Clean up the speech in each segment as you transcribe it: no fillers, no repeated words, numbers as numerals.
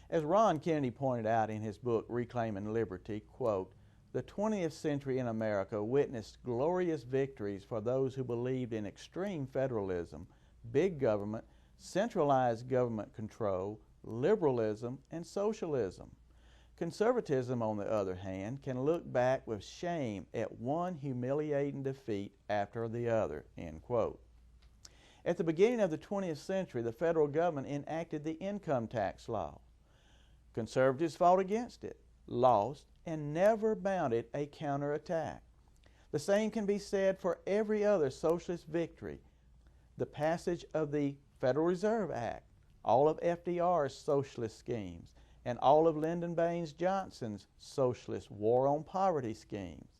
As Ron Kennedy pointed out in his book, Reclaiming Liberty, quote, "The 20th century in America witnessed glorious victories for those who believed in extreme federalism, big government, centralized government control, liberalism, and socialism. Conservatism, on the other hand, can look back with shame at one humiliating defeat after the other," end quote. At the beginning of the 20th century, the federal government enacted the income tax law. Conservatives fought against it, lost, and never mounted a counterattack. The same can be said for every other socialist victory. The passage of the Federal Reserve Act, all of FDR's socialist schemes, and all of Lyndon Baines Johnson's socialist war on poverty schemes.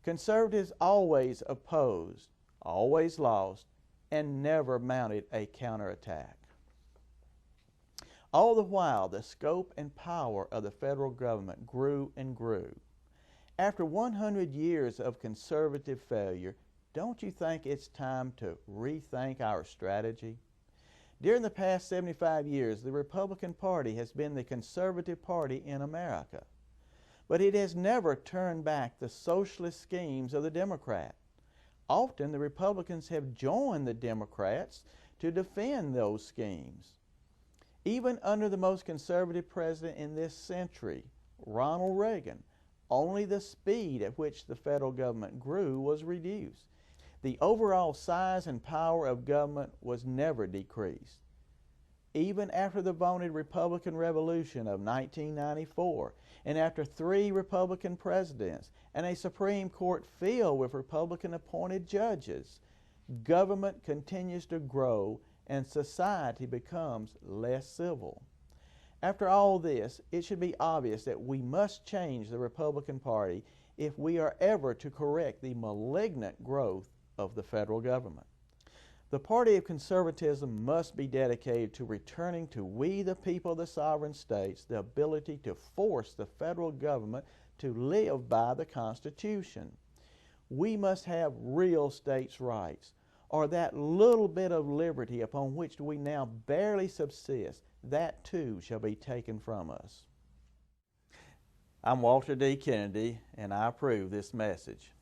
Conservatives always opposed, always lost, and never mounted a counterattack. All the while, the scope and power of the federal government grew and grew. After 100 years of conservative failure, don't you think it's time to rethink our strategy? During the past 75 years, the Republican Party has been the conservative party in America, but it has never turned back the socialist schemes of the Democrat. Often, the Republicans have joined the Democrats to defend those schemes. Even under the most conservative president in this century, Ronald Reagan, only the speed at which the federal government grew was reduced. The overall size and power of government was never decreased. Even after the vaunted Republican Revolution of 1994, and after 3 Republican presidents and a Supreme Court filled with Republican-appointed judges, government continues to grow and society becomes less civil. After all this, it should be obvious that we must change the Republican Party if we are ever to correct the malignant growth of the federal government. The party of conservatism must be dedicated to returning to we the people of the sovereign states the ability to force the federal government to live by the Constitution. We must have real states' rights, or that little bit of liberty upon which we now barely subsist, that too shall be taken from us. I'm Walter D. Kennedy, and I approve this message.